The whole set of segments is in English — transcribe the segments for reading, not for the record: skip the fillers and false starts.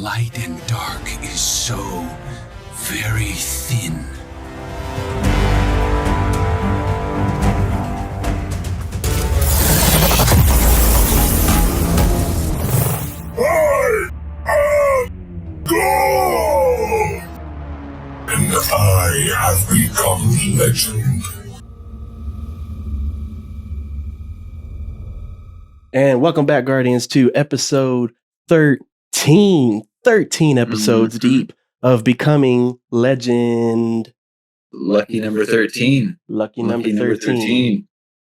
light and dark is so very thin. I am God! And I have become legend. And welcome back, Guardians, to episode 13. 13 episodes deep of becoming legend. Lucky number 13. Lucky number 13.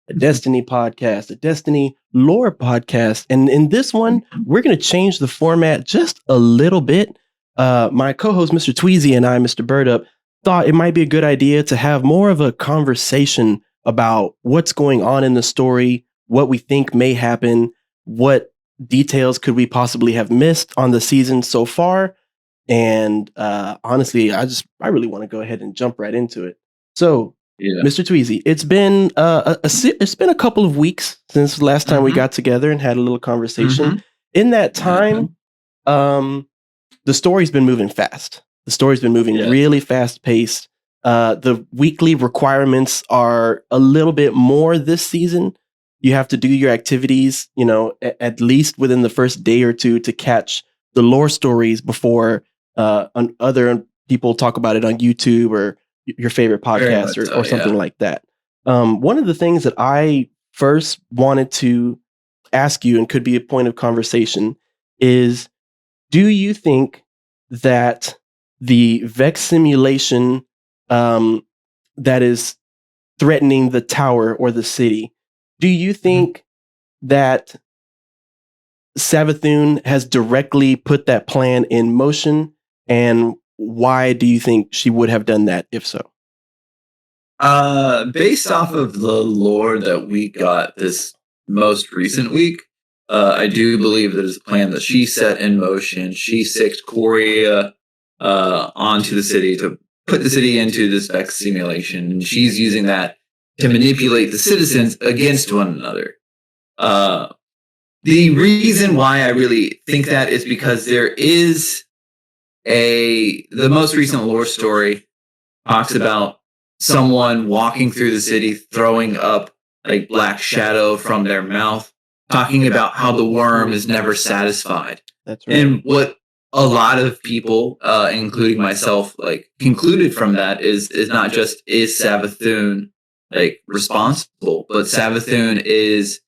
A Destiny podcast, a Destiny lore podcast. And in this one, we're going to change the format just a little bit. My co-host, Mr. xTweeziix, and I, Mr. Birduuup, thought it might be a good idea to have more of a conversation about what's going on in the story, what we think may happen, what details could we possibly have missed on the season so far. And honestly, I really want to go ahead and jump right into it. So, Mr. xTweeziix, it's been a couple of weeks since last time we got together and had a little conversation. In that time, the story's been moving fast. The story's been moving really fast paced. The weekly requirements are a little bit more this season. You have to do your activities, at least within the first day or two to catch the lore stories before other people talk about it on YouTube or your favorite podcast or something like that. One of the things that I first wanted to ask you and could be a point of conversation is, do you think that the Vex simulation that is threatening the tower or the city, do you think that Savathun has directly put that plan in motion? And why do you think she would have done that, if so? Based off of the lore that we got this most recent week, I do believe there's a plan that she set in motion. She sicked Quoria onto the city to put the city into this Vex simulation, and she's using that to manipulate the citizens against one another. The reason why I really think that is because there is the most recent lore story talks about someone walking through the city, throwing up like black shadow from their mouth, talking about how the worm is never satisfied. That's right. And what a lot of people, including myself, concluded from that is not just is Savathun responsible, but Savathun is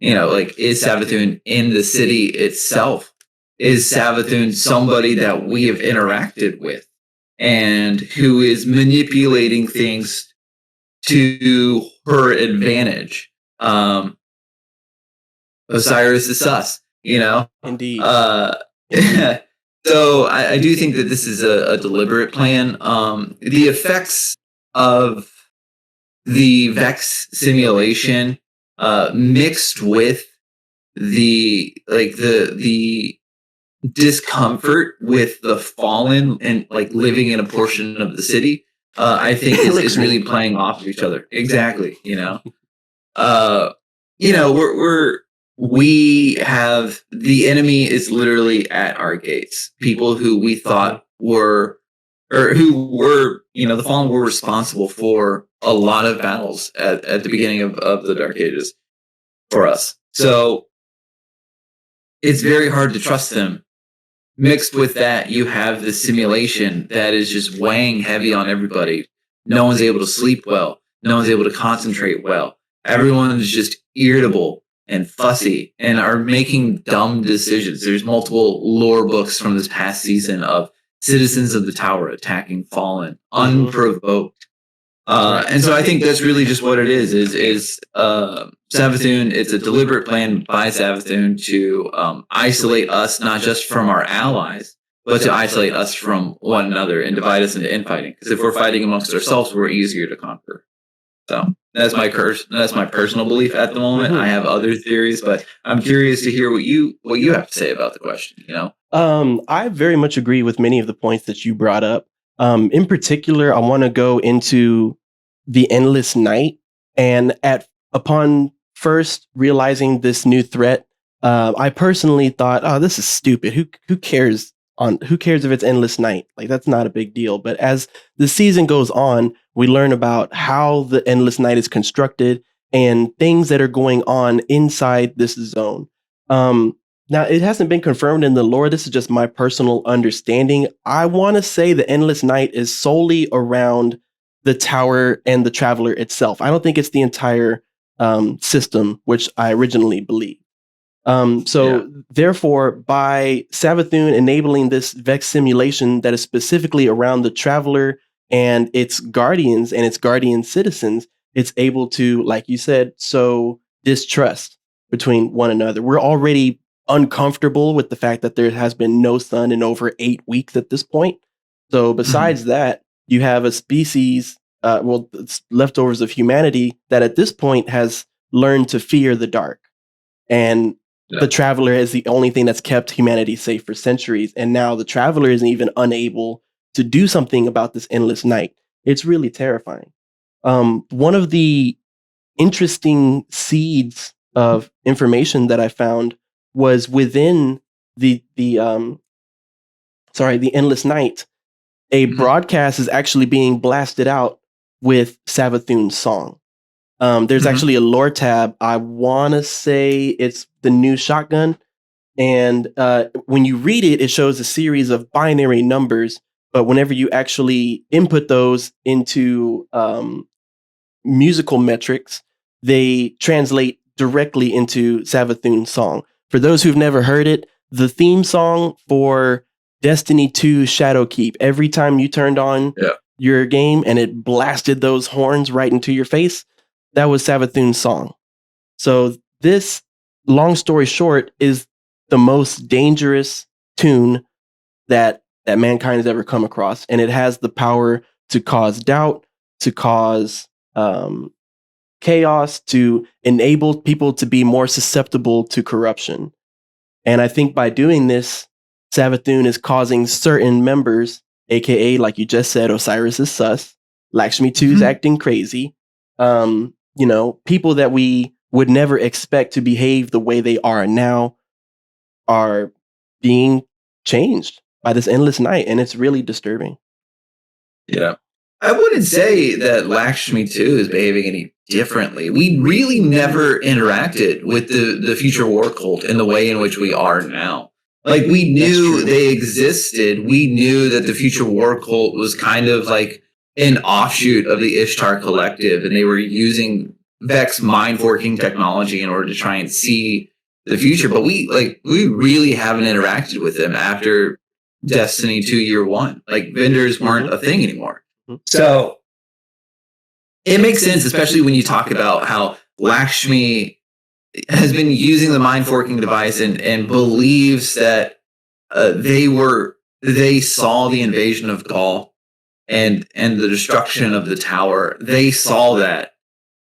Savathun in the city itself? Is Savathun somebody that we have interacted with and who is manipulating things to her advantage? Osiris is sus, Indeed. So I do think that this is a deliberate plan. The effects of the Vex simulation mixed with the discomfort with the fallen and living in a portion of the city, I think is really playing off of each other. Exactly. We have the enemy is literally at our gates. People who we thought were, or who were, the fallen were responsible for a lot of battles at the beginning of the Dark Ages for us. So it's very hard to trust them. Mixed with that, you have the simulation that is just weighing heavy on everybody. No one's able to sleep well. No one's able to concentrate well. Everyone's just irritable and fussy and are making dumb decisions. There's multiple lore books from this past season of citizens of the tower attacking fallen unprovoked. And so I think that's really just what it is Savathun. It's a deliberate plan by Savathun to isolate us, not just from our allies, but to isolate us from one another and divide us into infighting. Because if we're fighting amongst ourselves, we're easier to conquer. So that's my personal belief at the moment. I have other theories, but I'm curious to hear what you have to say about the question. I very much agree with many of the points that you brought up. In particular, I want to go into the Endless Night, and upon first realizing this new threat, I personally thought, "Oh, this is stupid. Who cares on who cares if it's endless night? Like, that's not a big deal. But as the season goes on, we learn about how the endless night is constructed and things that are going on inside this zone. Now, it hasn't been confirmed in the lore. This is just my personal understanding. I want to say the endless night is solely around the tower and the traveler itself. I don't think it's the entire system, which I originally believed. Therefore, by Savathun enabling this Vex simulation that is specifically around the traveler and its guardians and its guardian citizens, it's able to, like you said, sow distrust between one another. We're already uncomfortable with the fact that there has been no sun in over 8 weeks at this point. So besides that, you have a species, it's leftovers of humanity that at this point has learned to fear the dark. And the traveler is the only thing that's kept humanity safe for centuries. And now the traveler isn't even unable to do something about this endless night. It's really terrifying. One of the interesting seeds of information that I found was within the endless night. A broadcast is actually being blasted out with Savathun's song. There's actually a lore tab. I want to say it's the new shotgun. And when you read it, it shows a series of binary numbers. But whenever you actually input those into musical metrics, they translate directly into Savathun's song. For those who've never heard it, the theme song for Destiny 2 Shadowkeep, every time you turned on your game and it blasted those horns right into your face, that was Savathun's song. So this, long story short, is the most dangerous tune that mankind has ever come across. And it has the power to cause doubt, to cause chaos, to enable people to be more susceptible to corruption. And I think by doing this, Savathun is causing certain members, aka, like you just said, Osiris is sus, Lakshmi 2 is acting crazy, people that we would never expect to behave the way they are now are being changed by this endless night, and it's really disturbing. Yeah. I wouldn't say that Lakshmi 2 is behaving any differently. We really never interacted with the future war cult in the way in which we are now. Like, we knew they existed. We knew that the future war cult was kind of like an offshoot of the Ishtar Collective, and they were using Vex mind forking technology in order to try and see the future. But we really haven't interacted with them after Destiny 2 Year 1. Like, vendors weren't a thing anymore. So it makes sense, especially when you talk about how Lakshmi has been using the mind forking device and believes that they saw the invasion of Gaul and the destruction of the tower. They saw that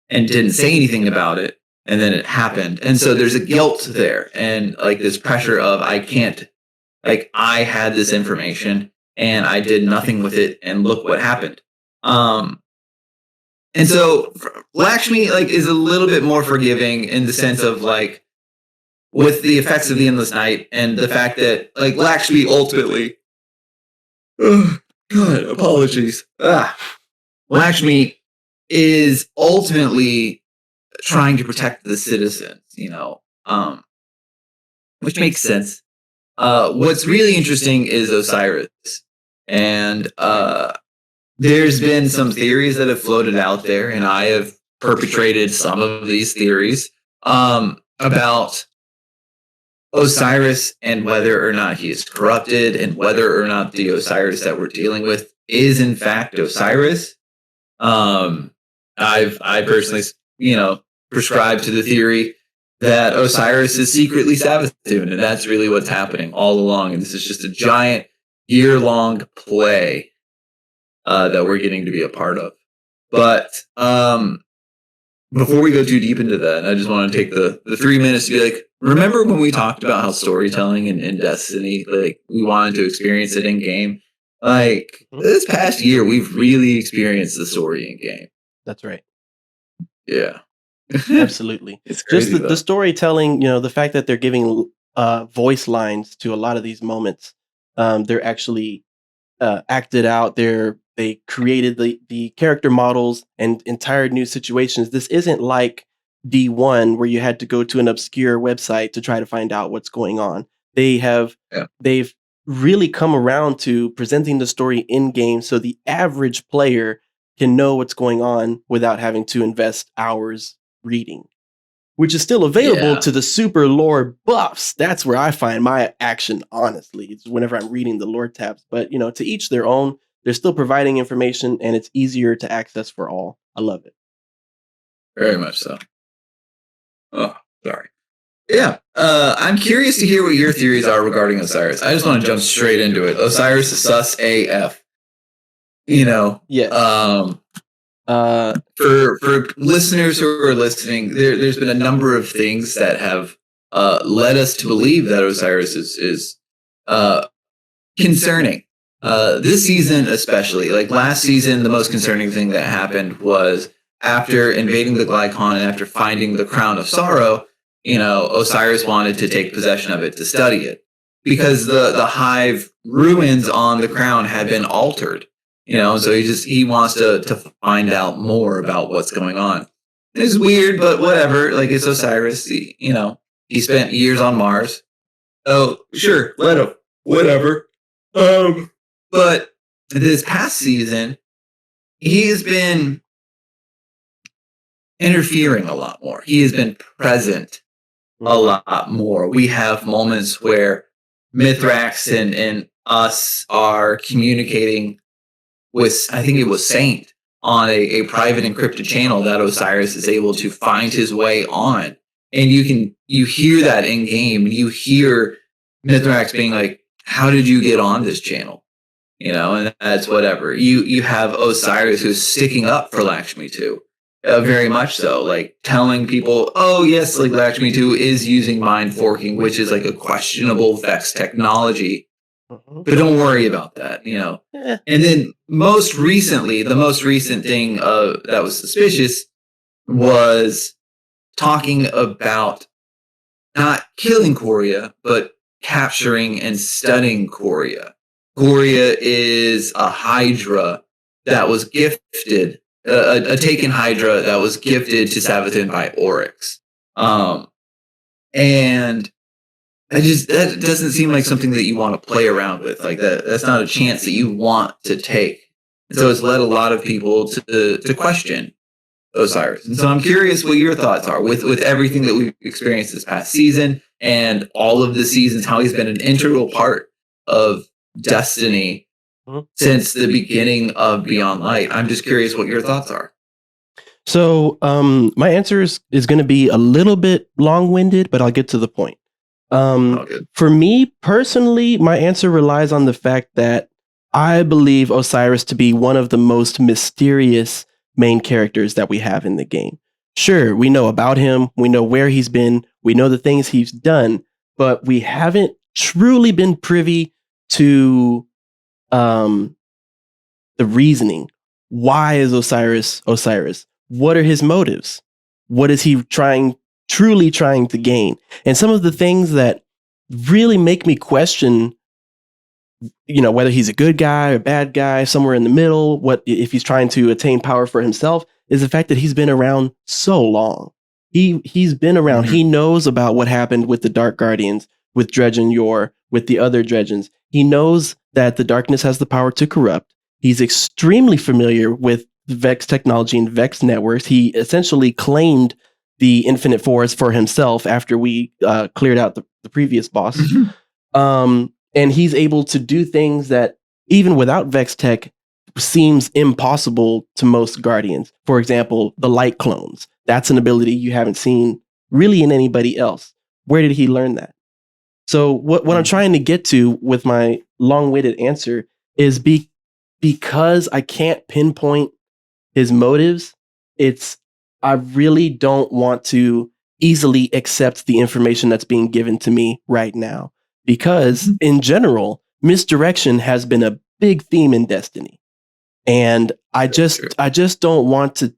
and didn't say anything about it, and then it happened. And so there's a guilt there, and like this pressure of I had this information and I did nothing with it, and look what happened. And so Lakshmi is a little bit more forgiving in the sense of with the effects of the endless night and the fact that Lakshmi ultimately, apologies. Lakshmi is ultimately trying to protect the citizens, which makes sense. What's really interesting is Osiris. And there's been some theories that have floated out there, and I have perpetrated some of these theories about Osiris and whether or not he is corrupted, and whether or not the Osiris that we're dealing with is in fact Osiris. I personally, prescribe to the theory that Osiris is secretly Savathun, and that's really what's happening all along. And this is just a giant year-long play that we're getting to be a part of. But before we go too deep into that, I just want to take the 3 minutes to be remember when we talked about how storytelling in Destiny, we wanted to experience it in game? This past year, we've really experienced the story in game. That's right. Yeah. Absolutely. It's crazy, just the storytelling, the fact that they're giving voice lines to a lot of these moments They're actually acted out. They created the character models and entire new situations. This isn't like D1 where you had to go to an obscure website to try to find out what's going on. They've really come around to presenting the story in game so the average player can know what's going on without having to invest hours reading, which is still available to the super lore buffs. That's where I find my action, honestly. It's whenever I'm reading the lore tabs. But, to each their own. They're still providing information, and it's easier to access for all. I love it. Very much so. Oh, sorry. Yeah. I'm curious to hear what your theories are regarding Osiris. I just want to jump straight into it. Osiris is sus AF. Yes. For listeners who are listening, there's been a number of things that have led us to believe that Osiris is concerning. This season especially, like last season, the most concerning thing that happened was after invading the Glycon and after finding the Crown of Sorrow, Osiris wanted to take possession of it to study it because the hive ruins on the crown had been altered. So he wants to find out more about what's going on. It's weird, but whatever. Like, it's Osiris. He spent years on Mars. Oh, sure, let him. Whatever. But this past season, he has been interfering a lot more. He has been present a lot more. We have moments where Mithrax and us are communicating with, I think it was Saint, on a private encrypted channel that Osiris is able to find his way on. And you hear that in game. You hear Mithrax being like, how did you get on this channel? And that's whatever. You have Osiris who's sticking up for Lakshmi 2. Very much so, like telling people, oh yes, like Lakshmi 2 is using mind forking, which is like a questionable Vex technology. But don't worry about that, And then most recently, the most recent thing that was suspicious was talking about not killing Quoria, but capturing and studying Quoria. Quoria is a Hydra that was gifted, a taken Hydra that was gifted to Savathun by Oryx. And that doesn't seem like something that you want to play around with. Like that's not a chance that you want to take. And so it's led a lot of people to question Osiris. And so I'm curious what your thoughts are with everything that we've experienced this past season and all of the seasons, how he's been an integral part of Destiny since the beginning of Beyond Light. I'm just curious what your thoughts are. So my answer is going to be a little bit long-winded, but I'll get to the point. For me personally, my answer relies on the fact that I believe Osiris to be one of the most mysterious main characters that we have in the game. Sure, we know about him, we know where he's been, we know the things he's done, but we haven't truly been privy to the reasoning. Why is Osiris Osiris? What are his motives? What is he truly trying to gain? And some of the things that really make me question, whether he's a good guy or bad guy, somewhere in the middle, what if he's trying to attain power for himself, is the fact that he's been around so long. He's been around. Mm-hmm. He knows about what happened with the Dark Guardians, with Dredgen Yor, with the other Dredgens. He knows that the darkness has the power to corrupt. He's extremely familiar with Vex technology and Vex networks. He essentially claimed the Infinite Forest for himself after we cleared out the previous boss. Mm-hmm. And he's able to do things that, even without Vex tech, seems impossible to most Guardians. For example, the light clones. That's an ability you haven't seen really in anybody else. Where did he learn that? So what I'm trying to get to with my long-winded answer is because I can't pinpoint his motives, I really don't want to easily accept the information that's being given to me right now. Because in general, misdirection has been a big theme in Destiny. And I just don't want to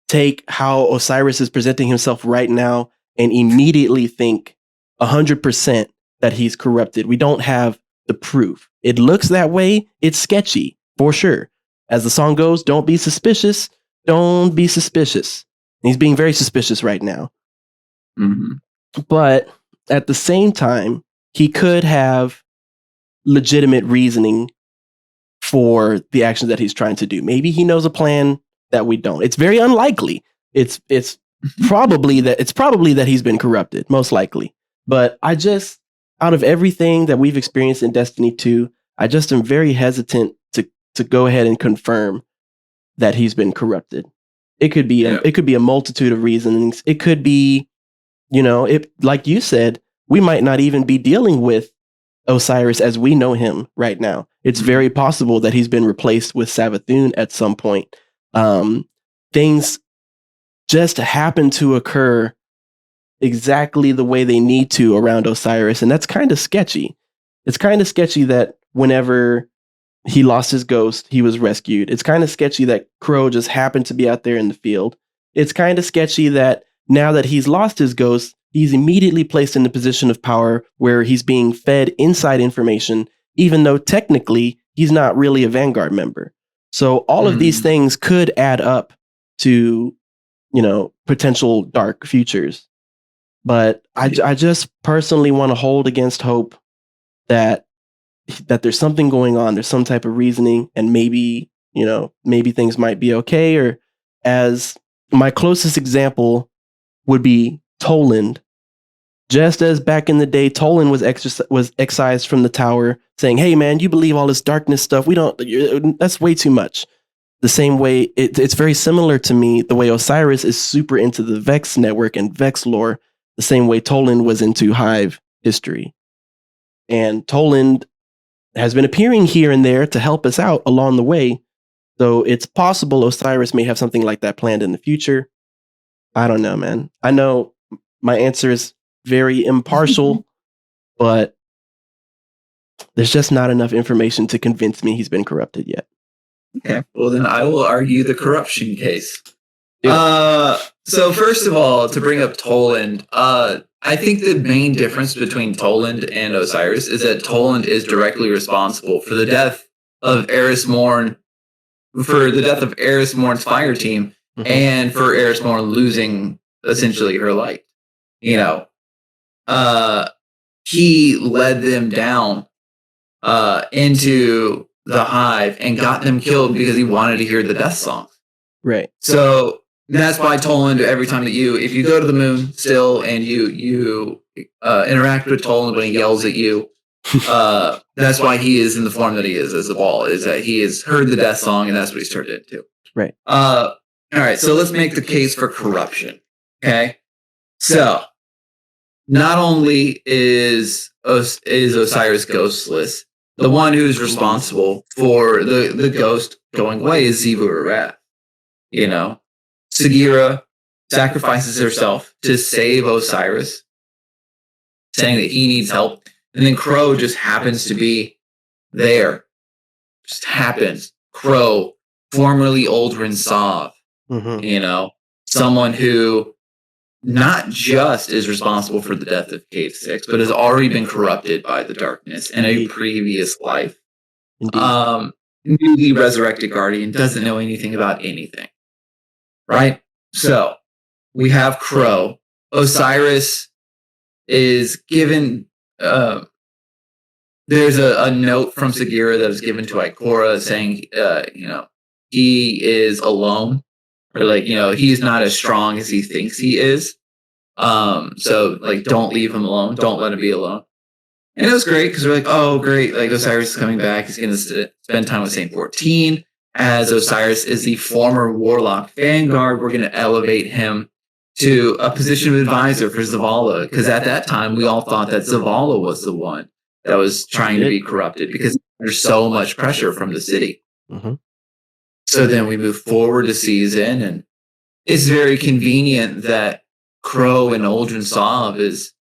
take how Osiris is presenting himself right now and immediately think 100% that he's corrupted. We don't have the proof. It looks that way. It's sketchy for sure. As the song goes, don't be suspicious. Don't be suspicious. And he's being very suspicious right now. Mm-hmm. But at the same time, he could have legitimate reasoning for the actions that he's trying to do. Maybe he knows a plan that we don't. It's very unlikely. It's probably that he's been corrupted, most likely. But I just, out of everything that we've experienced in Destiny 2, I just am very hesitant to go ahead and confirm that he's been corrupted. It could be a multitude of reasons. It could be, like you said, we might not even be dealing with Osiris as we know him right now. It's very possible that he's been replaced with Savathun at some point. Things just happen to occur exactly the way they need to around Osiris, and that's kind of sketchy. It's kind of sketchy that whenever he lost his ghost, he was rescued. It's kind of sketchy that Crow just happened to be out there in the field. It's kind of sketchy that now that he's lost his ghost, he's immediately placed in the position of power where he's being fed inside information, even though technically he's not really a Vanguard member. So all of these things could add up to, potential dark futures. But I just personally want to hold against hope that there's something going on. There's some type of reasoning, and maybe things might be okay. Or, as my closest example would be Toland. Just as back in the day, Toland was excised from the tower, saying, "Hey, man, you believe all this darkness stuff? That's way too much." The same way, it's very similar to me, the way Osiris is super into the Vex network and Vex lore, the same way Toland was into Hive history. And Toland has been appearing here and there to help us out along the way. So it's possible Osiris may have something like that planned in the future. I don't know, man. I know my answer is very impartial, but there's just not enough information to convince me he's been corrupted yet. Okay, well then I will argue the corruption case. Yeah. So first of all, to bring up Toland, I think the main difference between Toland and Osiris is that Toland is directly responsible for the death of Eris Morn, for the death of Eris Morn's fire team, and for Eris Morn losing essentially her light. He led them down into the Hive and got them killed because he wanted to hear the death songs. Right. So that's why Toland, every time that if you go to the moon still and you interact with Toland when he yells at you, that's why he is in the form that he is as a ball, is that he has heard the death song and that's what he's turned into. Right. All right. So let's make the case for corruption. Okay. So not only is Osiris ghostless, the one who's responsible for the ghost going away is Xivu Arath. Sagira sacrifices herself to save Osiris, saying that he needs help. And then Crow just happens to be there. Just happens. Crow, formerly Aldrin Sov, someone who not just is responsible for the death of xTweeziix, but has already been corrupted by the darkness in a previous life. Newly resurrected guardian, doesn't know anything about anything. Right? So we have Crow. Osiris is given there's a note from Sagira that was given to Quoria saying he is alone, or he's not as strong as he thinks he is. So don't leave him alone, don't let him be alone. And it was great because we're like, oh great, Osiris is coming back, he's gonna spend time with Saint 14. As Osiris is the former Warlock Vanguard, we're going to elevate him to a position of advisor for Zavala, because at that time we all thought that Zavala was the one that was trying to be corrupted because there's so much pressure from the city. So then we move forward to season, and it's very convenient that Crow and Aldrin Sov is,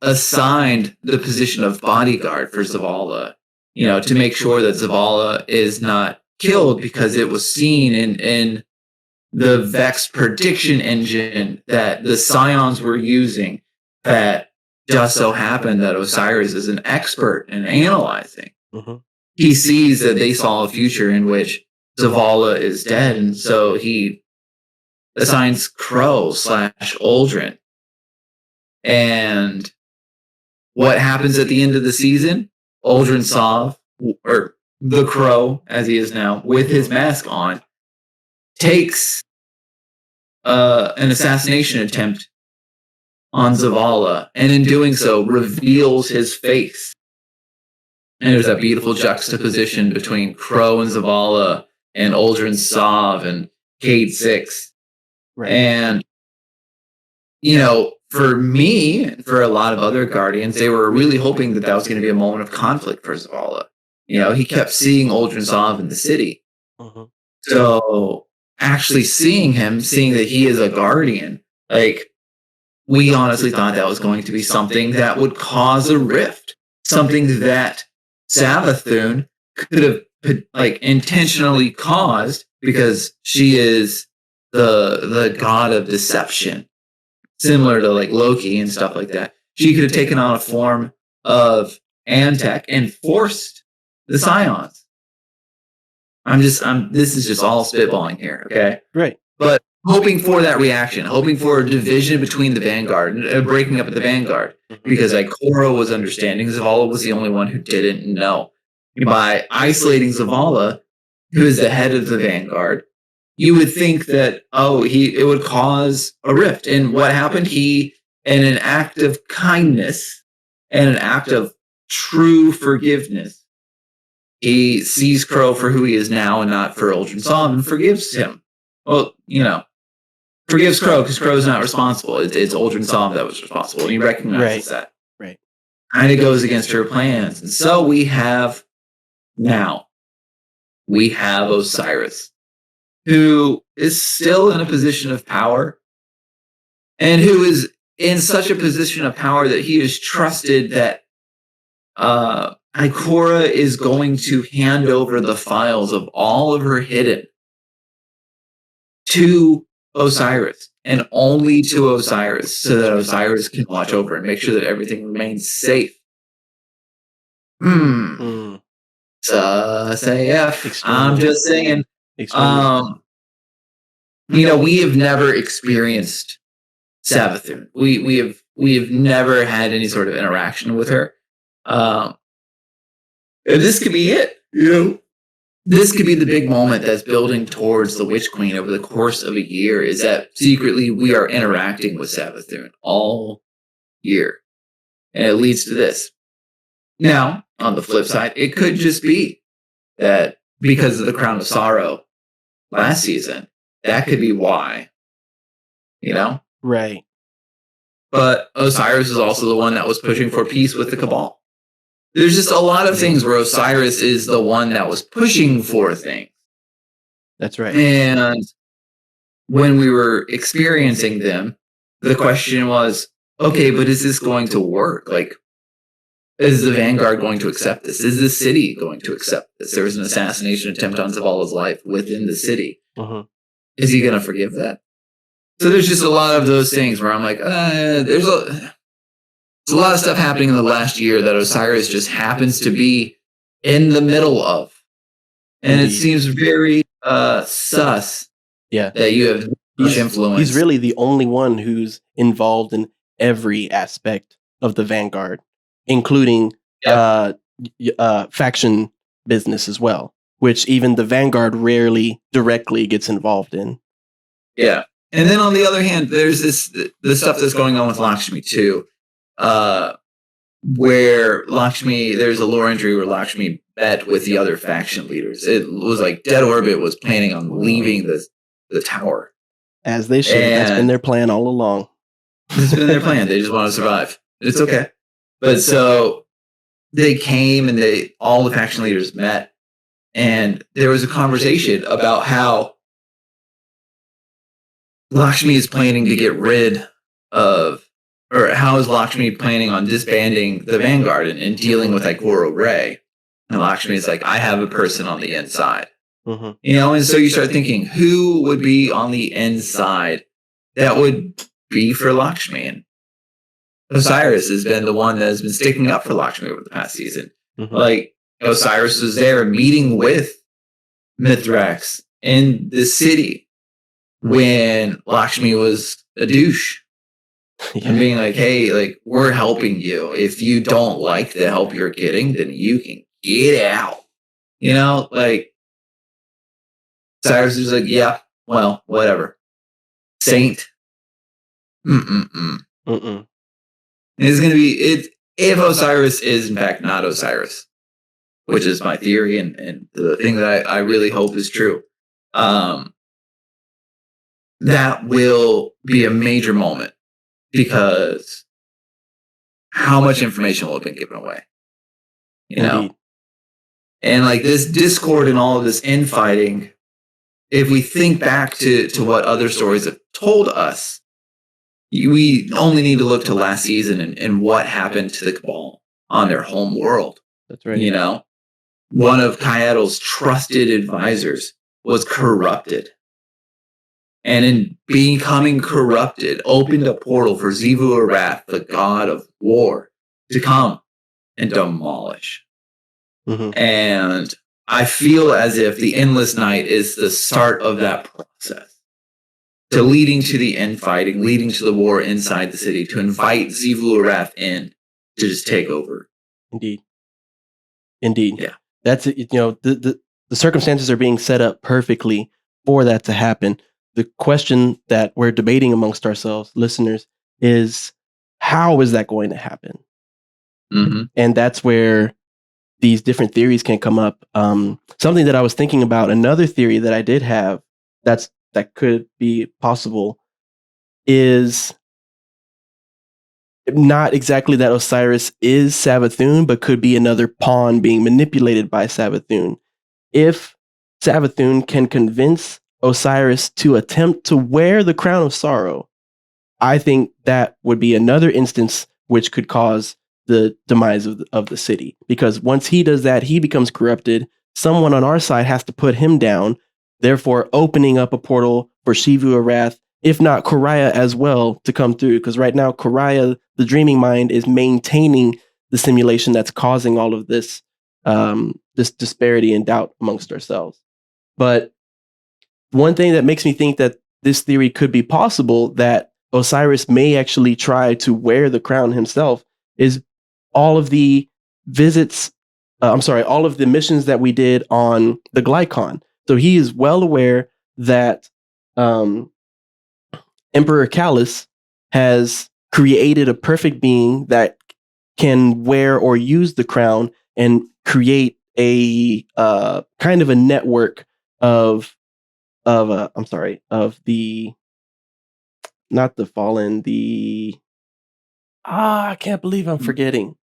assigned the position of bodyguard for Zavala. To make sure that Zavala is not killed, because it was seen in the Vex prediction engine that the Scions were using, that just so happened that Osiris is an expert in analyzing. Mm-hmm. He sees that they saw a future in which Zavala is dead, and so he assigns Crow / Uldren. And what happens at the end of the season? Uldren Sov, or the Crow, as he is now, with his mask on, takes an assassination attempt on Zavala, and in doing so, reveals his face. And there's that beautiful juxtaposition between Crow and Zavala, and Uldren Sov and xTweeziix. Right. And, for me, and for a lot of other Guardians, they were really hoping that was going to be a moment of conflict for Zavala. He kept seeing Uldren Sov in the city. Mm-hmm. So actually seeing him, seeing that he is a Guardian, we honestly thought that was going to be something that would cause a rift. Something that Savathun could have intentionally caused, because she is the god of deception, similar to Loki and stuff like that. She could have taken on a form of Antek and forced the Scions. This is just all spitballing here, okay? Right. But hoping for that reaction, hoping for a division between the Vanguard, a breaking up of the Vanguard, because Quoria was understanding, Zavala was the only one who didn't know. By isolating Zavala, who is the head of the Vanguard, you would think that it would cause a rift. And what happened? He, in an act of kindness and an act of true forgiveness, he sees Crow for who he is now and not for Uldren Sov, and forgives him. Well, forgives Crow because Crow's not responsible. It's Uldren Sov that was responsible. And he recognizes that. Right. Kind of goes against her plans. And so we have Osiris, who is still in a position of power, and who is in such a position of power that he is trusted that Quoria is going to hand over the files of all of her hidden to Osiris, and only to Osiris, so that Osiris can watch over and make sure that everything remains safe. SAF. I'm just saying. We have never experienced Savathun. We have never had any sort of interaction with her. And this could be it. This could be the big moment that's building towards the Witch Queen over the course of a year, is that secretly we are interacting with Savathun all year. And it leads to this. Now, on the flip side, it could just be that because of the Crown of Sorrow last season, that could be why. Right. But Osiris is also the one that was pushing for peace with the Cabal. There's just a lot of things where Osiris is the one that was pushing for things. That's right. And when we were experiencing them, the question was, okay, but is this going to work? Is the Vanguard going to accept this? Is the city going to accept this? There was an assassination attempt on Zavala's life within the city. Uh-huh. Is he going to forgive that? So there's just a lot of those things where I'm like, there's a lot of stuff happening in the last year that Osiris just happens to be in the middle of. And it seems very sus that you have much influence. He's really the only one who's involved in every aspect of the Vanguard, including faction business as well, which even the Vanguard rarely directly gets involved in. Yeah. And then on the other hand, there's the stuff that's going on with Lakshmi too, where there's a lore entry where Lakshmi bet with the other faction leaders. It was like Dead Orbit was planning on leaving the tower. As they should. That's been their plan all along. It's been their plan. They just want to survive. It's okay. But so they came and all the faction leaders met, and there was a conversation about how Lakshmi is planning to get rid of, or how is Lakshmi planning on disbanding the Vanguard and dealing with Quoria Ray. And Lakshmi is like, I have a person on the inside. Mm-hmm. And so you start thinking, who would be on the inside that would be for Lakshmi? And Osiris has been the one that has been sticking up for Lakshmi over the past season. Mhm. Like, Osiris was there meeting with Mithrax in the city when Lakshmi was a douche. And being like, hey, like, we're helping you. If you don't like the help you're getting, then you can get out. You know, like, Cyrus is like, yeah, well, whatever. Saint. Mm-mm. It's going to be, if Osiris is, in fact, not Osiris, which is my theory and the thing that I really hope is true, that will be a major moment. Because how much information will have been given away? You know? Indeed. And like this discord and all of this infighting, if we think back to what other stories have told us, we only need to look to last season and what happened to the Cabal on their home world. That's right. You know? One of Kyaddle's trusted advisors was corrupted. And in becoming corrupted, opened a portal for Xivu Arath, the god of war, to come and demolish. Mhm. And I feel as if the Endless Night is the start of that process. To leading to the infighting, leading to the war inside the city, to invite Xivu Arath in to just take over. Indeed. Yeah. That's it. You know, the circumstances are being set up perfectly for that to happen. The question that we're debating amongst ourselves, listeners, is how is that going to happen? Mm-hmm. And that's where these different theories can come up. Something that I was thinking about, another theory that I did have that could be possible is not exactly that Osiris is Savathun, but could be another pawn being manipulated by Savathun. If Savathun can convince Osiris to attempt to wear the crown of sorrow, I think that would be another instance which could cause the demise of the city. Because once he does that, he becomes corrupted. Someone on our side has to put him down, therefore opening up a portal for Xivu Arath, if not Quoria as well, to come through. Because right now, Quoria, the dreaming mind, is maintaining the simulation that's causing all of this, this disparity and doubt amongst ourselves. But one thing that makes me think that this theory could be possible, that Osiris may actually try to wear the crown himself, is all of the visits, all of the missions that we did on the Glycon. So he is well aware that Emperor Callus has created a perfect being that can wear or use the crown and create a kind of a network of the, not the fallen, I can't believe I'm forgetting.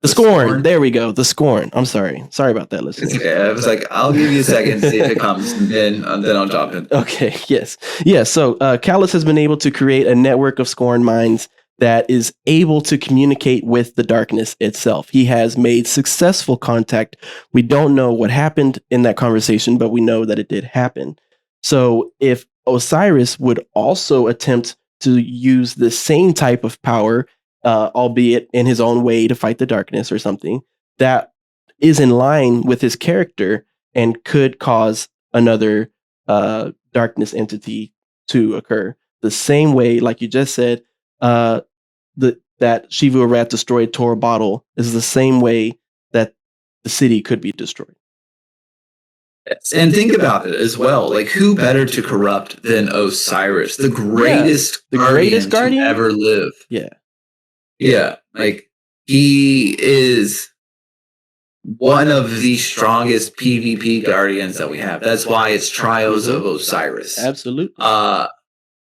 The Scorn. There we go. The Scorn. I'm sorry. Sorry about that, listeners. It's okay. I was like, I'll give you a second to see if it comes, and then I'll jump in. Okay. Yes. Yeah. So Callus has been able to create a network of Scorn minds that is able to communicate with the darkness itself. He has made successful contact. We don't know what happened in that conversation, but we know that it did happen. So if Osiris would also attempt to use the same type of power, albeit in his own way, to fight the darkness or something, that is in line with his character and could cause another darkness entity to occur. The same way, like you just said, that Xivu Arath destroyed Tor Bottle is the same way that the city could be destroyed. And think about it as well. Like, who better to corrupt than Osiris, the greatest guardian to ever live? Yeah. Yeah. Like, he is one of the strongest PvP guardians that we have. That's why it's Trios of Osiris. Absolutely.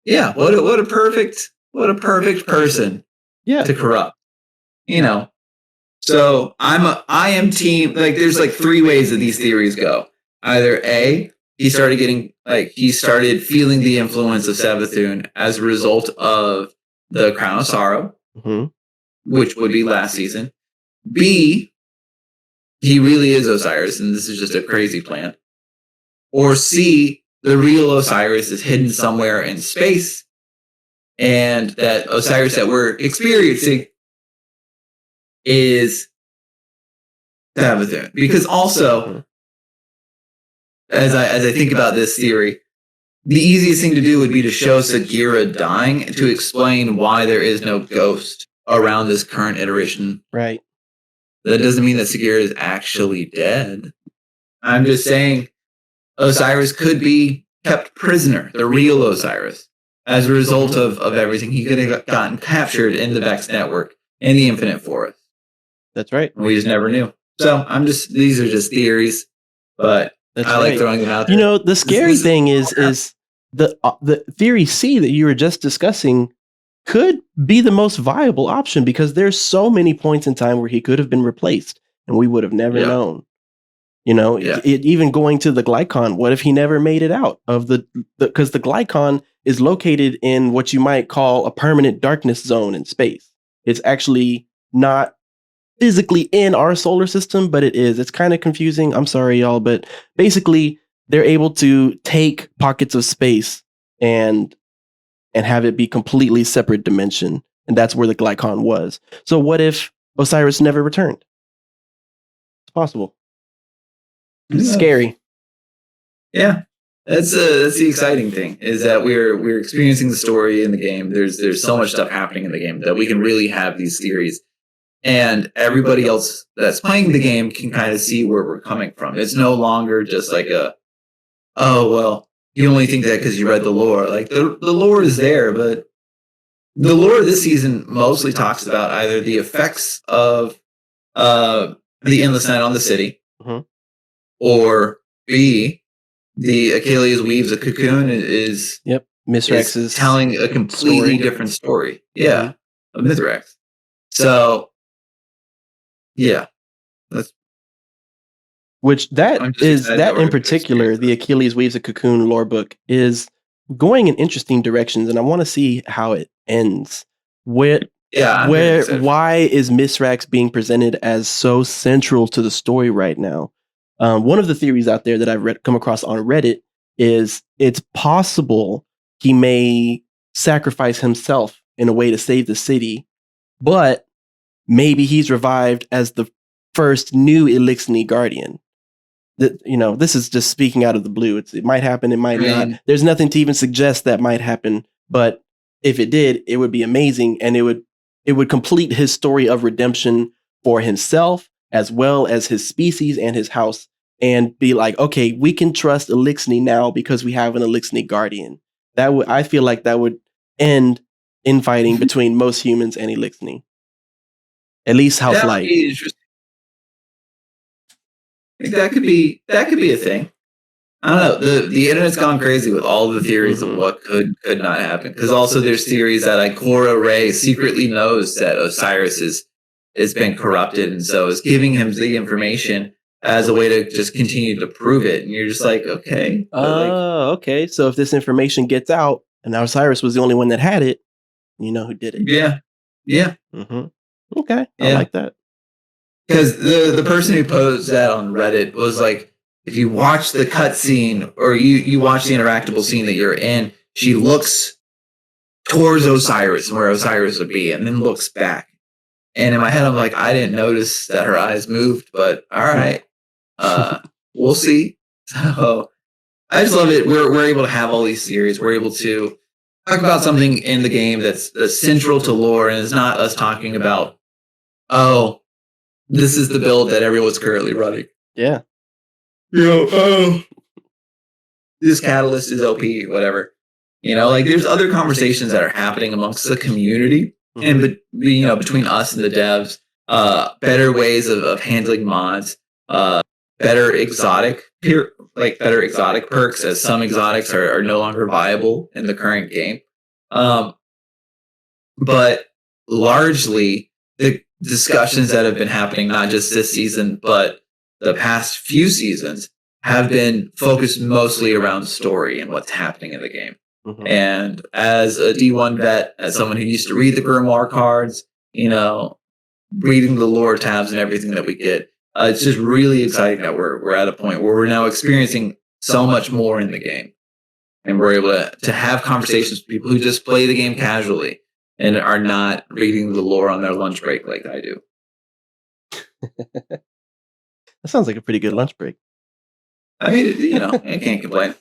Yeah. What a perfect person to corrupt. You know. So I am team, like, there's like three ways that these theories go. Either A, he started feeling the influence of Savathun as a result of the Crown of Sorrow, which would be last season. B, he really is Osiris, and this is just a crazy plan. Or C, the real Osiris is hidden somewhere in space, and that Osiris that we're experiencing is Savathun. Because also, as I think about this theory, the easiest thing to do would be to show Sagira dying and to explain why there is no ghost around this current iteration. Right. That doesn't mean that Sagira is actually dead. I'm just saying Osiris could be kept prisoner, the real Osiris, as a result of everything. He could have gotten captured in the Vex network in the Infinite Forest. That's right. We just never knew. So these are just theories, but That's I like right. throwing them out there. You know, the scary thing is the theory C that you were just discussing could be the most viable option because there's so many points in time where he could have been replaced and we would have never known. You know, even going to the Glycon, what if he never made it out of because the Glycon is located in what you might call a permanent darkness zone in space. It's actually not physically in our solar system, but it is. It's kind of confusing. I'm sorry, y'all, but basically they're able to take pockets of space and have it be completely separate dimension. And that's where the Glycon was. So what if Osiris never returned? It's possible. It's scary. Yeah. That's the exciting thing is that we're experiencing the story in the game. There's so much stuff happening in the game that we can really have these theories. And everybody else that's playing the game can kind of see where we're coming from. It's no longer just like you only think that because you read the lore. Like the lore is there, but the lore this season mostly talks about either the effects of the endless night on the city, or B, the Achilles weaves a cocoon is Mithrax is telling a completely different story. Yeah, of Mithrax. So. Yeah, that's in particular, the Achilles Weaves a Cocoon lore book is going in interesting directions, and I want to see how it ends. Why is Mithrax being presented as so central to the story right now? One of the theories out there that I've come across on Reddit is it's possible he may sacrifice himself in a way to save the city, but maybe he's revived as the first new Elixni Guardian. This is just speaking out of the blue. It might happen, it might not. There's nothing to even suggest that might happen, but if it did, it would be amazing, and it would complete his story of redemption for himself as well as his species and his house, and be like, okay, we can trust Elixni now because we have an Elixni Guardian. I feel like that would end infighting between most humans and Elixni. At least House Light. I think that could be a thing. I don't know. The internet's gone crazy with all the theories of what could not happen. Because also there's theories that Quoria Ray secretly knows that Osiris has been corrupted, and so is giving him the information as a way to just continue to prove it. And you're just like, okay. Okay. So if this information gets out, and Osiris was the only one that had it, you know who did it. Yeah. Yeah. Okay, I like that. Because the person who posed that on Reddit was like, if you watch the cutscene or you watch the interactable scene that you're in, she looks towards Osiris and where Osiris would be, and then looks back. And in my head, I'm like, I didn't notice that her eyes moved, but all right, we'll see. So I just love it. We're able to have all these theories. We're able to talk about something in the game that's central to lore, and it's not us talking about, oh, this is the build that everyone's currently running. Yeah. This catalyst is OP, whatever. There's other conversations that are happening amongst the community and between us and the devs. Better ways of handling mods, better exotic perks, as some exotics are no longer viable in the current game. But largely the discussions that have been happening, not just this season, but the past few seasons, have been focused mostly around story and what's happening in the game. And as a D1 vet, as someone who used to read the Grimoire cards, reading the lore tabs and everything that we get, it's just really exciting that we're at a point where we're now experiencing so much more in the game. and we're able to have conversations with people who just play the game casually and are not reading the lore on their lunch break like I do. That sounds like a pretty good lunch break. I mean, I can't complain.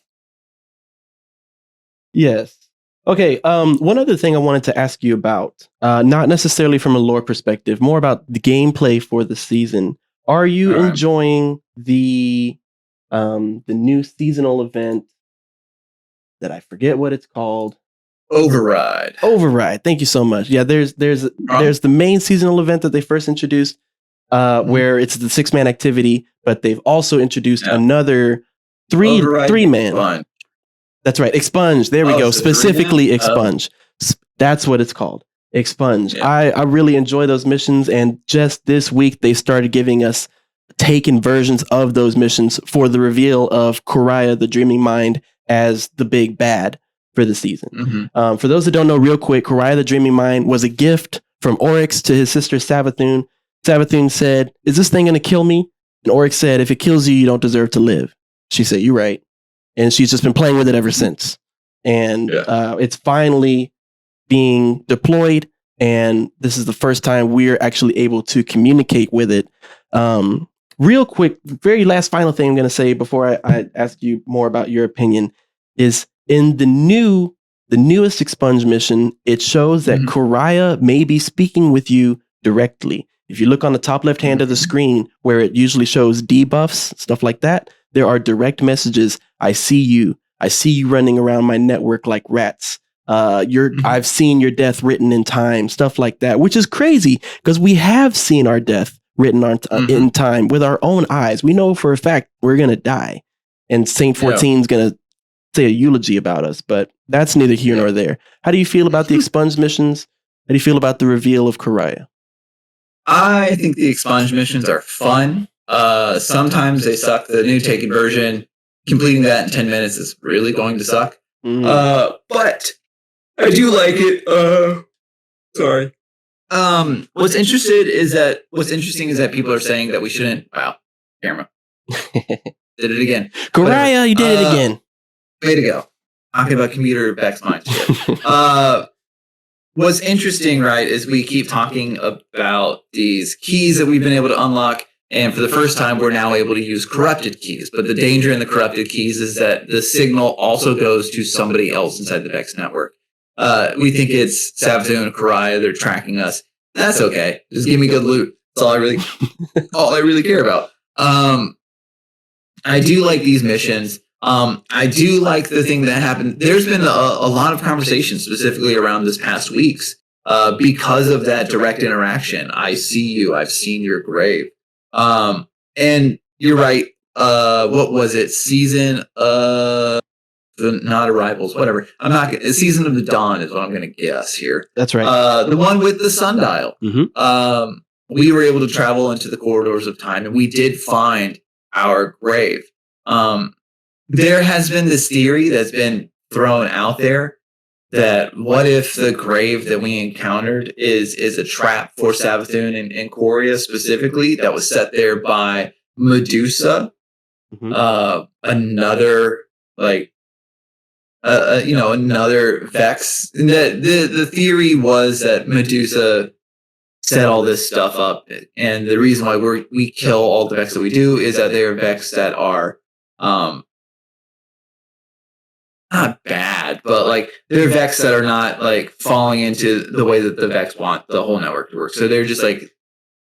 Yes. Okay. One other thing I wanted to ask you about, not necessarily from a lore perspective, more about the gameplay for the season. Are you enjoying the new seasonal event that I forget what it's called? Override. Thank you so much. Yeah, there's the main seasonal event that they first introduced, where it's the 6-man activity, but they've also introduced another three man. Fun. That's right, Expunge. There we go. Specifically Expunge. That's what it's called. Expunge. Yeah. I really enjoy those missions, and just this week they started giving us taken versions of those missions for the reveal of Quoria, the Dreaming Mind, as the big bad for the season. Mm-hmm. For those that don't know, real quick, Quoria, the Dreaming Mind, was a gift from Oryx to his sister Savathun. Savathun said, "Is this thing going to kill me?" And Oryx said, "If it kills you, you don't deserve to live." She said, "You're right." And she's just been playing with it ever since. And it's finally being deployed. And this is the first time we're actually able to communicate with it. Real quick, very last final thing I'm going to say before I ask you more about your opinion is in the newest Expunge mission, it shows that Quoria may be speaking with you directly. If you look on the top left hand of the screen where it usually shows debuffs, stuff like that, there are direct messages. I see you. I see you running around my network like rats. I've seen your death written in time, stuff like that, which is crazy because we have seen our death written on in time with our own eyes. We know for a fact we're going to die, and Saint 14 is going to say a eulogy about us, but that's neither here nor there. How do you feel about the Expunge missions? How do you feel about the reveal of Quoria? I think the Expunge missions are fun. Sometimes they suck. The new taken version, completing that in 10 minutes is really going to suck. But I do like it. Sorry. What's interesting is that people are saying that we shouldn't. Wow, camera did it again. Quoria, you did it again. Way to go. Talking about computer Bex minds. What's interesting, right, is we keep talking about these keys that we've been able to unlock. And for the first time, we're now able to use corrupted keys. But the danger in the corrupted keys is that the signal also goes to somebody else inside the Vex network. We think it's Savathun, Quoria, they're tracking us. That's okay. Just give me good loot. That's all I really care about. I do like these missions. I do like the thing that happened. There's been a lot of conversation specifically around this past weeks because of that direct interaction. I see you. I've seen your grave. And you're right. What was it? Season not Arrivals, whatever. Season of the Dawn is what I'm going to guess here. That's right. The one with the sundial. We were able to travel into the corridors of time, and we did find our grave. There has been this theory that's been thrown out there that what if the grave that we encountered is a trap for Savathun and Quoria specifically that was set there by Medusa, another another Vex. And the theory was that Medusa set all this stuff up, and the reason why we kill all the Vex that we do is that they are Vex that are not bad, but they're Vex that are not falling into the way that the Vex want the whole network to work. So they're just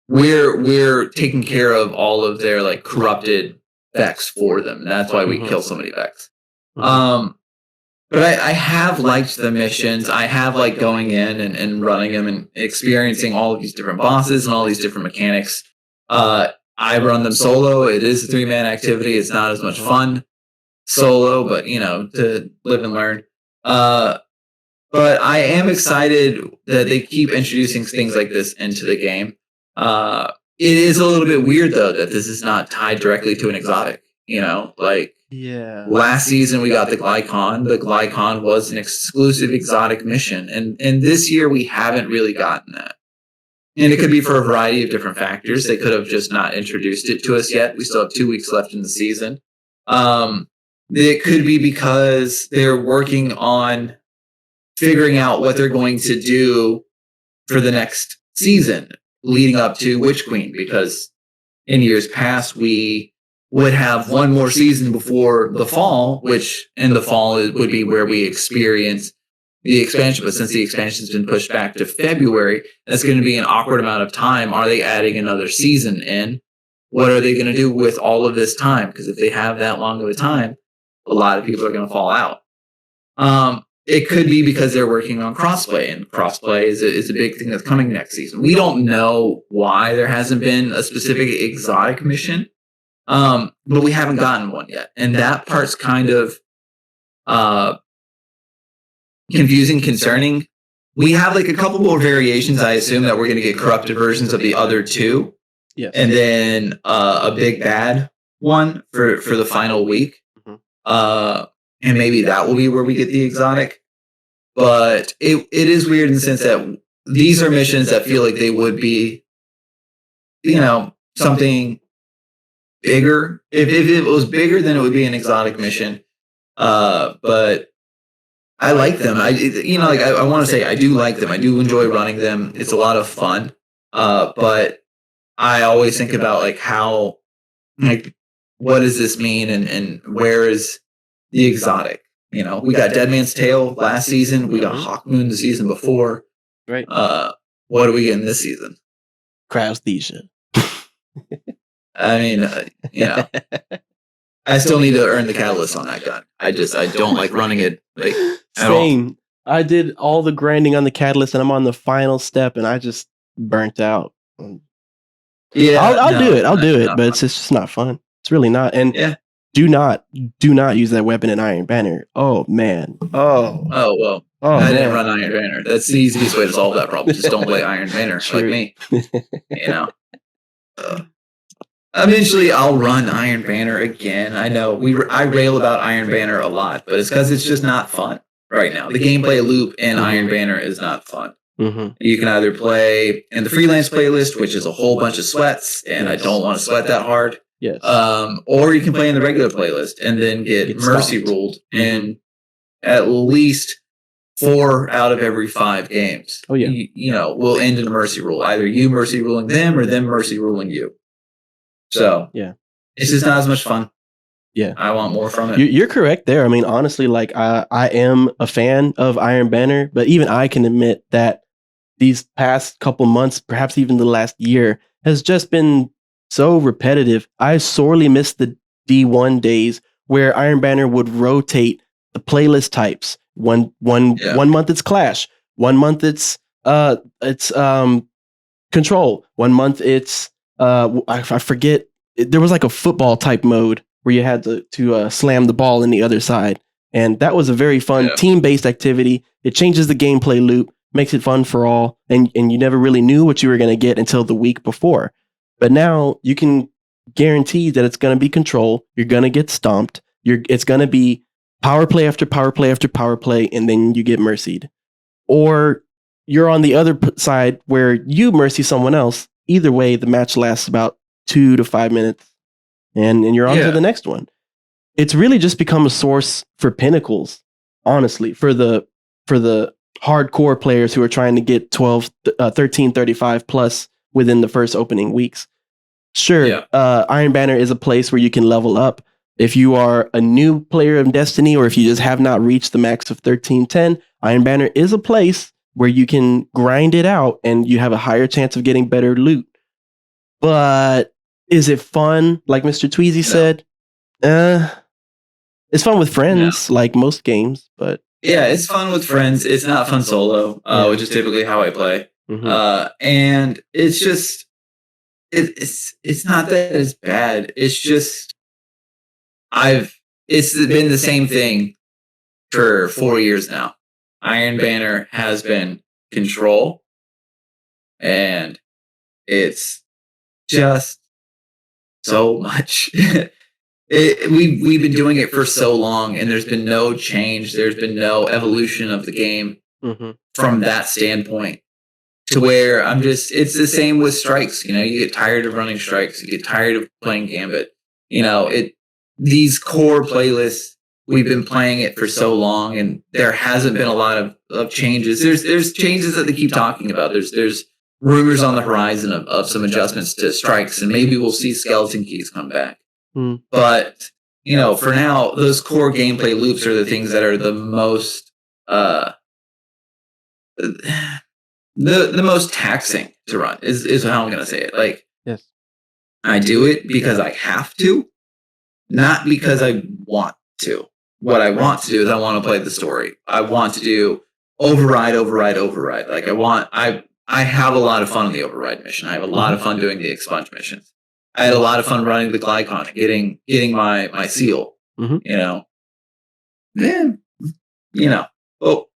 we're taking care of all of their corrupted Vex for them. And that's why we kill so many Vex. But I have liked the missions. I have liked going in and running them and experiencing all of these different bosses and all these different mechanics. I run them solo. It is a 3-man activity. It's not as much fun solo, but to live and learn. But I am excited that they keep introducing things like this into the game. It is a little bit weird though that this is not tied directly to an exotic. Last season we got the Glycon. The Glycon was an exclusive exotic mission, and this year we haven't really gotten that. And it could be for a variety of different factors. They could have just not introduced it to us yet. We still have 2 weeks left in the season. it could be because they're working on figuring out what they're going to do for the next season leading up to Witch Queen, because in years past we would have one more season before the fall, which in the fall it would be where we experience the expansion. But since the expansion's been pushed back to February, that's going to be an awkward amount of time. Are they adding another season in? What are they going to do with all of this time? Because if they have that long of a time, a lot of people are going to fall out. It could be because they're working on crossplay, and crossplay is a big thing that's coming next season. We don't know why there hasn't been a specific exotic mission, but we haven't gotten one yet. And that part's kind of confusing, concerning. We have like a couple more variations. I assume that we're going to get corrupted versions of the other two. Yes. And then a big bad one for the final week. And maybe that will be where we get the exotic. But it is weird in the sense that these are missions that feel like they would be, something bigger. If it was bigger, then it would be an exotic mission. But I like them. I want to say I do like them. I do enjoy running them. It's a lot of fun. But I always think about like how, like, what does this mean, and where is the exotic? We got Dead Man's Tale last season. We got Hawk Moon the season before. Right. What are we getting this season? Crowsthesia. I mean, I still need to earn the catalyst on that gun. I don't like running it like at Same. All. I did all the grinding on the catalyst, and I'm on the final step, and I just burnt out. Yeah, I'll do it. I'll do it, but it's just not fun. It's really not. And do not use that weapon in Iron Banner. Oh man. Oh well. Oh, I didn't run Iron Banner. That's the easiest way to solve that problem. Just don't play Iron Banner like me. Eventually, I'll run Iron Banner again. I know I rail about Iron Banner a lot, but it's because it's just not fun right now. The gameplay loop in Iron Banner is not fun. You can either play in the freelance playlist, which is a whole bunch of sweats, and I don't want to sweat that hard. Yes. Or you can play in the regular playlist and then get mercy ruled in at least 4 out of every 5 games. Oh yeah. We'll end in a mercy rule. Either you mercy ruling them or them mercy ruling you. So yeah, it's just not as much fun. Yeah, I want more from it. You're correct there. I mean, honestly, like I am a fan of Iron Banner, but even I can admit that these past couple months, perhaps even the last year, has just been so repetitive. I sorely miss the D1 days where Iron Banner would rotate the playlist types. One month it's Clash, 1 month it's Control, 1 month it's I forget. There was like a football type mode where you had to slam the ball in the other side, and that was a very fun team-based activity. It changes the gameplay loop, makes it fun for all, and you never really knew what you were going to get until the week before. But now you can guarantee that it's going to be Control. You're going to get stomped. It's going to be power play after power play after power play, and then you get mercied. Or you're on the other side where you mercy someone else. Either way, the match lasts about 2 to 5 minutes, and you're on to the next one. It's really just become a source for pinnacles, honestly, for the hardcore players who are trying to get 1335 plus within the first opening weeks. Sure, Iron Banner is a place where you can level up. If you are a new player of Destiny, or if you just have not reached the max of 1310, Iron Banner is a place where you can grind it out and you have a higher chance of getting better loot. But is it fun? Like Mr. xTweeziix said, it's fun with friends, like most games, but yeah, it's fun with friends. It's not fun solo, which is typically how I play. And it's just, it's not that it's bad. It's just, it's been the same thing for 4 years now. Iron Banner has been Control, and it's just so much. We've been doing it for so long, and there's been no change. There's been no evolution of the game from that standpoint. To where it's the same with strikes. You get tired of running strikes. You get tired of playing Gambit. These core playlists we've been playing it for so long, and there hasn't been a lot of changes. There's changes that they keep talking about. There's rumors on the horizon of some adjustments to strikes, and maybe we'll see skeleton keys come back. But for now, those core gameplay loops are the things that are the most the most taxing to run. Is how I'm gonna say it. Like, yes, I do it because I have to, not because I want to. What I want to do is I want to play the story. I want to do override. Like I have a lot of fun on the override mission. I have a lot of fun doing the expunge missions. I had a lot of fun running the Glycon and getting my seal. Oh,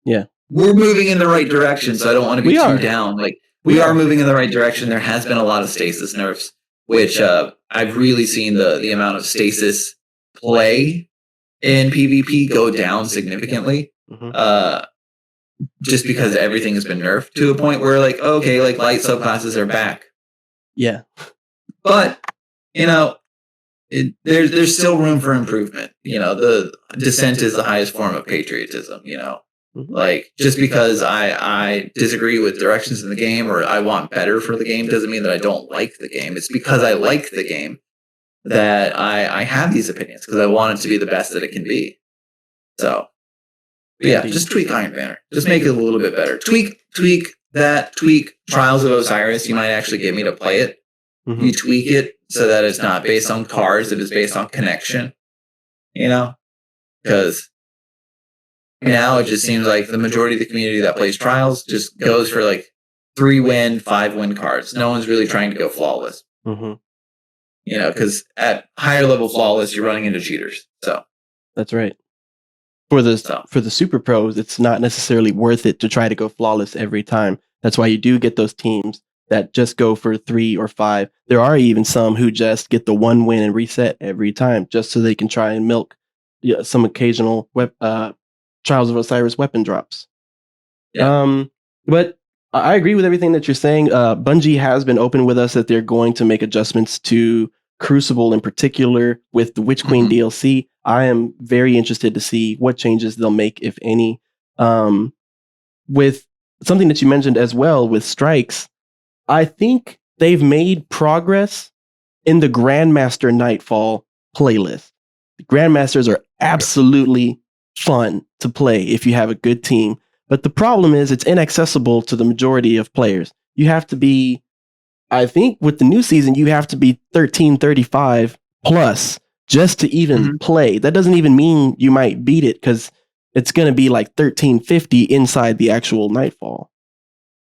yeah. We're moving in the right direction, so I don't want to be too down. Like, we are moving in the right direction. There has been a lot of stasis nerfs, which I've really seen the amount of stasis play in PvP go down significantly. Just because everything has been nerfed to a point where, like, okay, like, light subclasses are back. Yeah. But, there's still room for improvement. The dissent is the highest form of patriotism, Like, just because I disagree with directions in the game or I want better for the game doesn't mean that I don't like the game. It's because I like the game that I have these opinions, because I want it to be the best that it can be. So, yeah, just tweak Iron Banner. Just make it a little bit better. Tweak Trials of Osiris. You might actually get me to play it. You tweak it so that it's not based on cards, it is based on connection. Because now it just seems like the majority of the community that plays Trials just goes for like 3-win, 5-win cards. No one's really trying to go flawless. Because at higher level flawless, you're running into cheaters. So that's right. For the super pros, it's not necessarily worth it to try to go flawless every time. That's why you do get those teams that just go for 3 or 5. There are even some who just get the 1 win and reset every time, just so they can try and milk some occasional Trials of Osiris weapon drops. Yeah. But I agree with everything that you're saying. Bungie has been open with us that they're going to make adjustments to Crucible in particular with the Witch Queen DLC. I am very interested to see what changes they'll make, if any. With something that you mentioned as well with strikes, I think they've made progress in the Grandmaster Nightfall playlist. The Grandmasters are absolutely fun to play if you have a good team. But the problem is it's inaccessible to the majority of players. You have to be, I think with the new season, you have to be 1335 plus just to even play. That doesn't even mean you might beat it, because it's going to be like 1350 inside the actual Nightfall.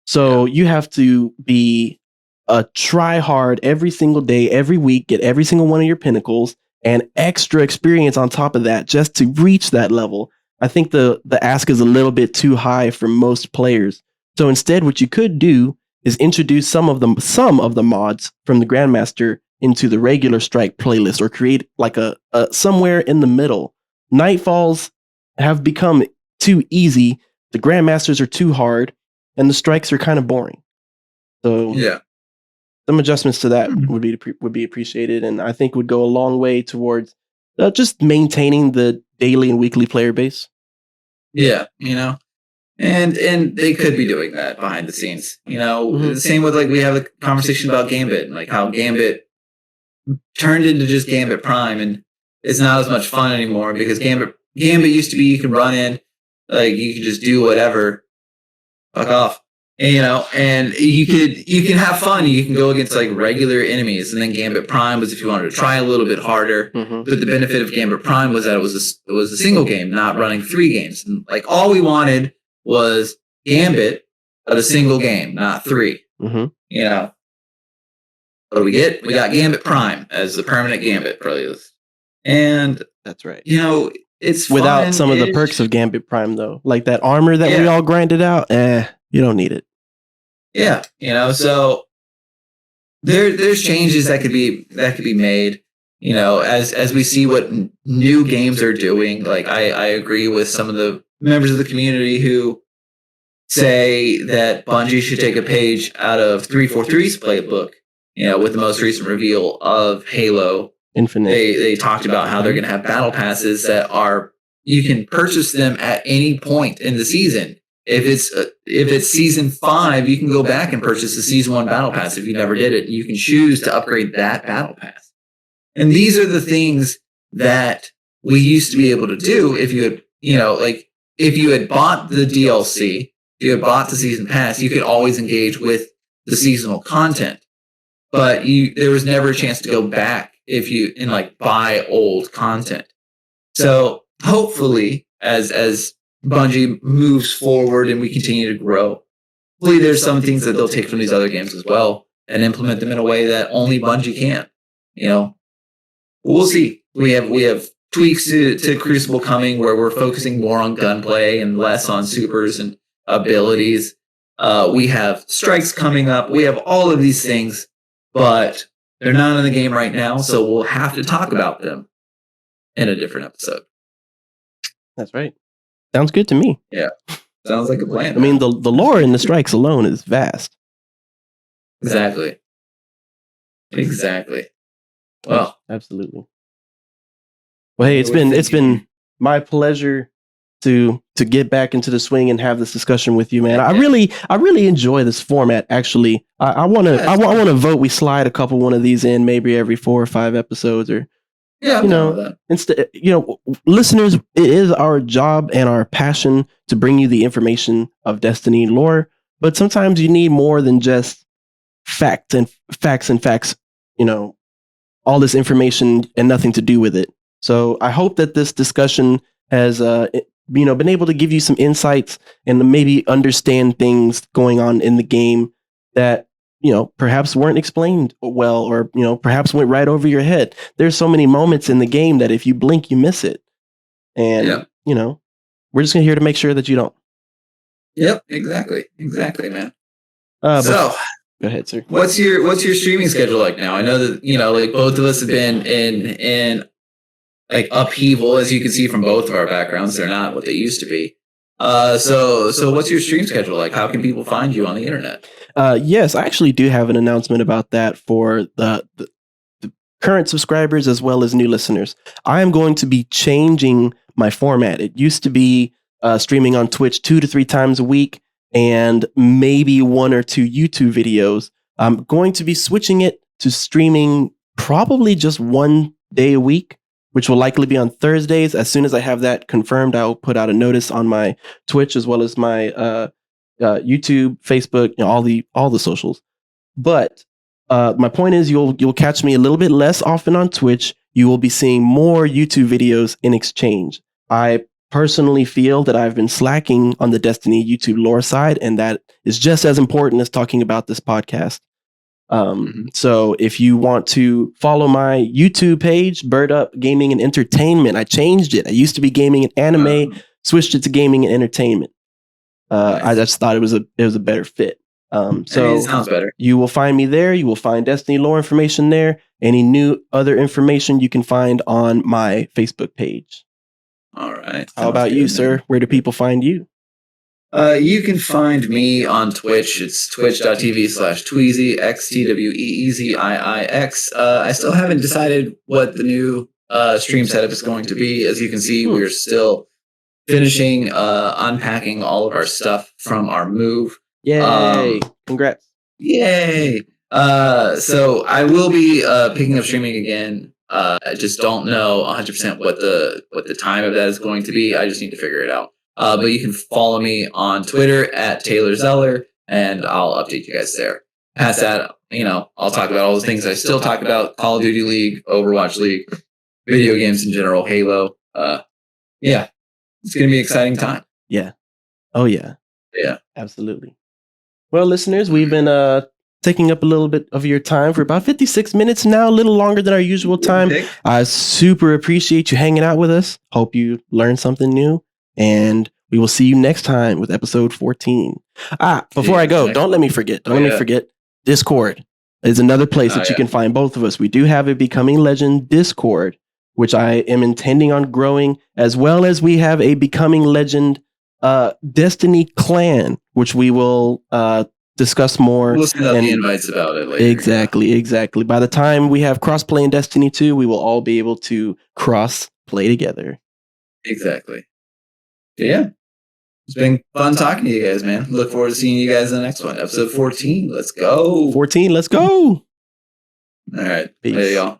So you have to be a try hard every single day, every week, get every single one of your pinnacles and extra experience on top of that just to reach that level. I think the ask is a little bit too high for most players. So instead, what you could do is introduce some of the mods from the Grandmaster into the regular strike playlist, or create like a somewhere in the middle. Nightfalls have become too easy. The Grandmasters are too hard, and the strikes are kind of boring. So some adjustments to that would be appreciated, and I think would go a long way towards just maintaining the daily and weekly player base. Yeah, and they could be doing that behind the scenes. The same with, like, we have a conversation about Gambit, and like how Gambit turned into just Gambit Prime, and it's not as much fun anymore because Gambit used to be you can run in, like, you can just do whatever, fuck off. And you can have fun. You can go against like regular enemies, and then Gambit Prime was if you wanted to try a little bit harder. But the benefit of Gambit Prime was that it was a single game, not running 3 games. And like all we wanted was Gambit, but a single game, not 3. What do we get? We got Gambit Prime as the permanent Gambit playlist, and that's right. It's without fun. some of the perks of Gambit Prime, though, like that armor that we all grinded out. You don't need it. Yeah, so there's changes that could be made. As we see what new games are doing. Like I agree with some of the members of the community who say that Bungie should take a page out of 343's playbook. With the most recent reveal of Halo Infinite. They talked about how they're going to have battle passes that are, you can purchase them at any point in the season. If it's season 5, you can go back and purchase the season 1 battle pass. If you never did it, you can choose to upgrade that battle pass. And these are the things that we used to be able to do if you had, like if you had bought the DLC, if you had bought the season pass, you could always engage with the seasonal content. But there was never a chance to go back if you buy old content. So hopefully, as Bungie moves forward and we continue to grow, hopefully there's some things that they'll take from these other games as well and implement them in a way that only Bungie can. We'll see. We have tweaks to Crucible coming where we're focusing more on gunplay and less on supers and abilities. We have strikes coming up. We have all of these things, but they're not in the game right now, so we'll have to talk about them in a different episode. That's right. Sounds good to me. Yeah. Sounds like a plan. I mean, the lore in the strikes alone is vast. Exactly. Well, absolutely. Well, hey, it's been my pleasure to get back into the swing and have this discussion with you, man. I really enjoy this format. Actually, I want to vote. We slide a couple one of these in maybe every 4 or 5 episodes, or instead, listeners, it is our job and our passion to bring you the information of Destiny lore. But sometimes you need more than just facts. All this information and nothing to do with it. So I hope that this discussion has been able to give you some insights and maybe understand things going on in the game that perhaps weren't explained well, or perhaps went right over your head. There's so many moments in the game that if you blink, you miss it. And we're just here to make sure that you don't. Yep, exactly, man. Go ahead, sir. What's your streaming schedule like now? I know that both of us have been in upheaval, as you can see from both of our backgrounds. They're not what they used to be. So what's your stream schedule like? How can people find you on the internet? Yes, I actually do have an announcement about that for the current subscribers as well as new listeners. I am going to be changing my format. It used to be streaming on Twitch 2 to 3 times a week, and maybe 1 or 2 YouTube videos. I'm going to be switching it to streaming probably just 1 day a week, which will likely be on Thursdays. As soon as I have that confirmed, I'll put out a notice on my Twitch as well as my YouTube, Facebook, all the socials. But my point is, you'll catch me a little bit less often on Twitch. You will be seeing more YouTube videos in exchange. I personally feel that I've been slacking on the Destiny YouTube lore side, and that is just as important as talking about this podcast. So if you want to follow my YouTube page, Birduuup Gaming and Entertainment, I changed it. I used to be gaming and anime, switched it to gaming and entertainment. Nice. I just thought it was a better fit. It sounds better. You will find me there. You will find Destiny lore information there. Any new other information you can find on my Facebook page. All right. How about you, sir? Where do people find you? You can find me on Twitch. It's twitch.tv/xTweeziix, XTweeziix. I still haven't decided what the new stream setup is going to be. As you can see, we're still finishing unpacking all of our stuff from our move. Yay! Congrats! Yay! So I will be picking up streaming again. I just don't know 100% what the time of that is going to be. I just need to figure it out. But you can follow me on Twitter at Taylor Zeller, and I'll update you guys there. Past that, I'll talk about all the things I still talk about: Call of Duty League, Overwatch League, video games in general, Halo. Yeah, it's gonna be an exciting time. Yeah. Oh yeah. Yeah. Absolutely. Well, listeners, we've been taking up a little bit of your time for about 56 minutes now, a little longer than our usual time. I super appreciate you hanging out with us. Hope you learned something new, and we will see you next time with episode 14. Before I go, don't let me forget. Let me forget. Discord is another place that you can find both of us. We do have a Becoming Legend Discord, which I am intending on growing, as well as we have a Becoming Legend Destiny clan, which we will discuss more. We'll send out and the invites about it later. Exactly. By the time we have cross-play in Destiny 2, we will all be able to cross-play together. Exactly. Yeah. It's been fun talking to you guys, man. Look forward to seeing you guys in the next one. Episode 14. Let's go. 14, let's go. All right. Peace. Later, y'all.